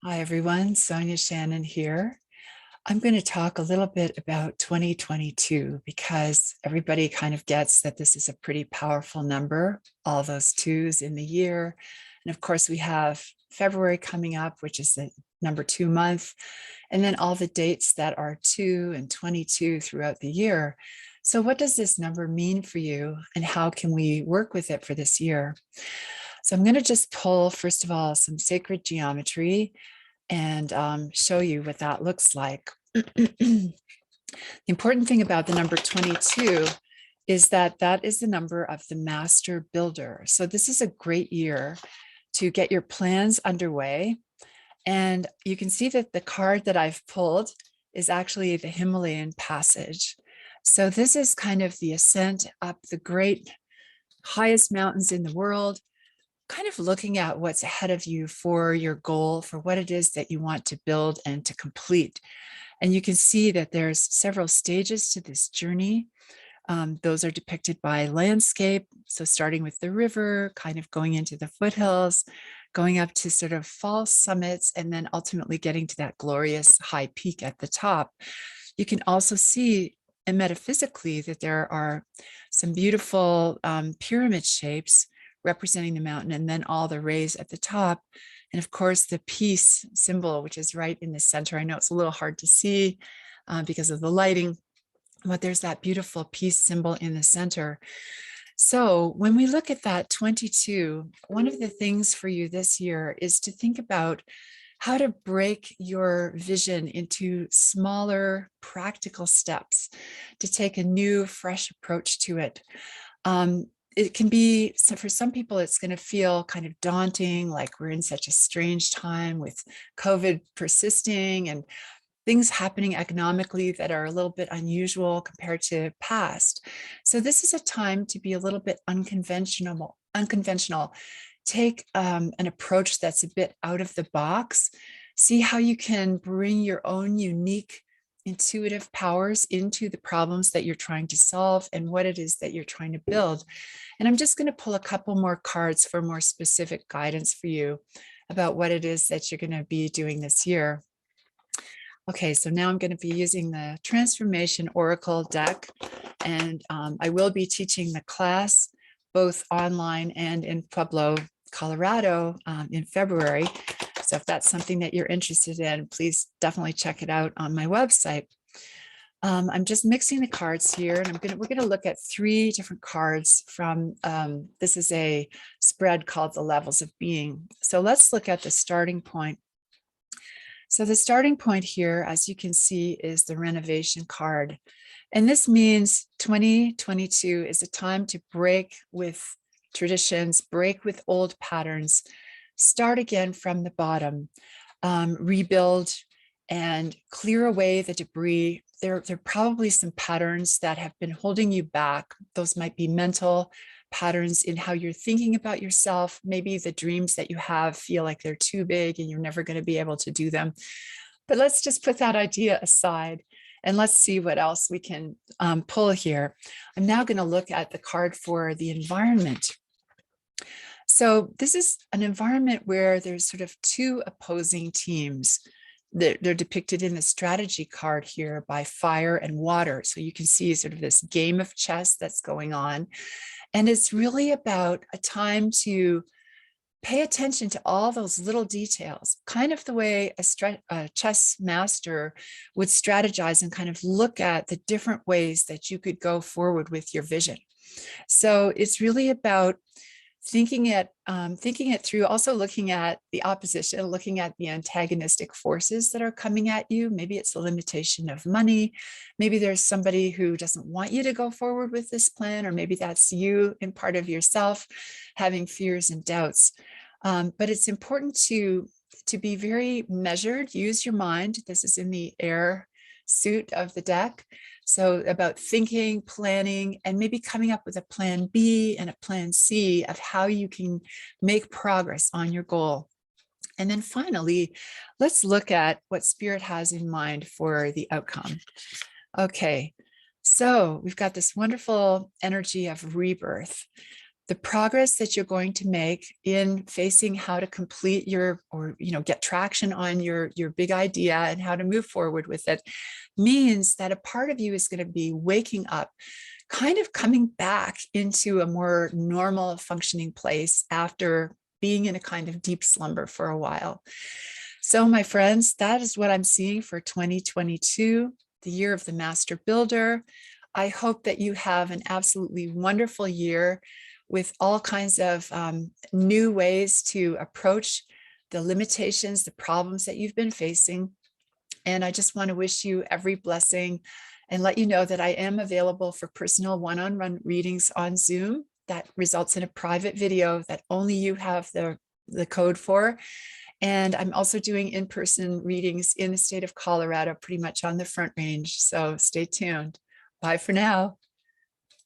Hi, everyone. Sonia Shannon here. I'm going to talk a little bit about 2022 because everybody kind of gets that this is a pretty powerful number, all those twos in the year. And of course, we have February coming up, which is the number 2 month, and then all the dates that are 2 and 22 throughout the year. So, what does this number mean for you, and how can we work with it for this year? So, I'm going to just pull, first of all, some sacred geometry and show you what that looks like. The important thing about the number 22 is that that is the number of the master builder. So this is a great year to get your plans underway. And you can see that the card that I've pulled is actually the Himalayan passage. So this is kind of the ascent up the great highest mountains in the world, kind of looking at what's ahead of you for your goal, for what it is that you want to build and to complete. And you can see that there's several stages to this journey. Those are depicted by landscape. So starting with the river, kind of going into the foothills, going up to sort of false summits, and then ultimately getting to that glorious high peak at the top. You can also see, and metaphysically, that there are some beautiful pyramid shapes representing the mountain, and then all the rays at the top. And of course, the peace symbol, which is right in the center. I know it's a little hard to see because of the lighting, but there's that beautiful peace symbol in the center. So when we look at that 22, one of the things for you this year is to think about how to break your vision into smaller, practical steps to take a new, fresh approach to it. It can be, so for some people, it's going to feel kind of daunting, like we're in such a strange time with COVID persisting and things happening economically that are a little bit unusual compared to past. So this is a time to be a little bit unconventional. Take an approach that's a bit out of the box. See how you can bring your own unique intuitive powers into the problems that you're trying to solve and what it is that you're trying to build. And I'm just going to pull a couple more cards for more specific guidance for you about what it is that you're going to be doing this year. Okay, so now I'm going to be using the Transformation Oracle deck, and I will be teaching the class both online and in Pueblo, Colorado in February. So if that's something that you're interested in, please definitely check it out on my website. I'm just mixing the cards here, and we're gonna look at 3 different cards from, this is a spread called the Levels of Being. So let's look at the starting point. So the starting point here, as you can see, is the Renovation card. And this means 2022 is a time to break with traditions, break with old patterns, start again from the bottom, rebuild and clear away the debris. There are probably some patterns that have been holding you back. Those might be mental patterns in how you're thinking about yourself. Maybe the dreams that you have feel like they're too big and you're never going to be able to do them. But let's just put that idea aside and let's see what else we can pull here. I'm now going to look at the card for the environment. So this is an environment where there's sort of 2 opposing teams. They're depicted in the strategy card here by fire and water. So you can see sort of this game of chess that's going on. And it's really about a time to pay attention to all those little details, kind of the way a chess master would strategize and kind of look at the different ways that you could go forward with your vision. So it's really about thinking it through, also looking at the opposition, looking at the antagonistic forces that are coming at you. Maybe it's a limitation of money. Maybe there's somebody who doesn't want you to go forward with this plan, or maybe that's you in part of yourself having fears and doubts. But it's important to be very measured, use your mind. This is in the air suit of the deck. So about thinking, planning, and maybe coming up with a plan B and a plan C of how you can make progress on your goal. And then finally, let's look at what Spirit has in mind for the outcome. Okay, so we've got this wonderful energy of rebirth. the progress that you're going to make in facing how to complete your, or get traction on your big idea and how to move forward with it, means that a part of you is going to be waking up, kind of coming back into a more normal functioning place after being in a kind of deep slumber for a while. So my friends, that is what I'm seeing for 2022, the year of the Master Builder. I hope that you have an absolutely wonderful year with all kinds of new ways to approach the limitations, the problems that you've been facing. And I just want to wish you every blessing and let you know that I am available for personal one-on-one readings on Zoom. That results in a private video that only you have the code for. And I'm also doing in-person readings in the state of Colorado, pretty much on the Front Range. So stay tuned. Bye for now.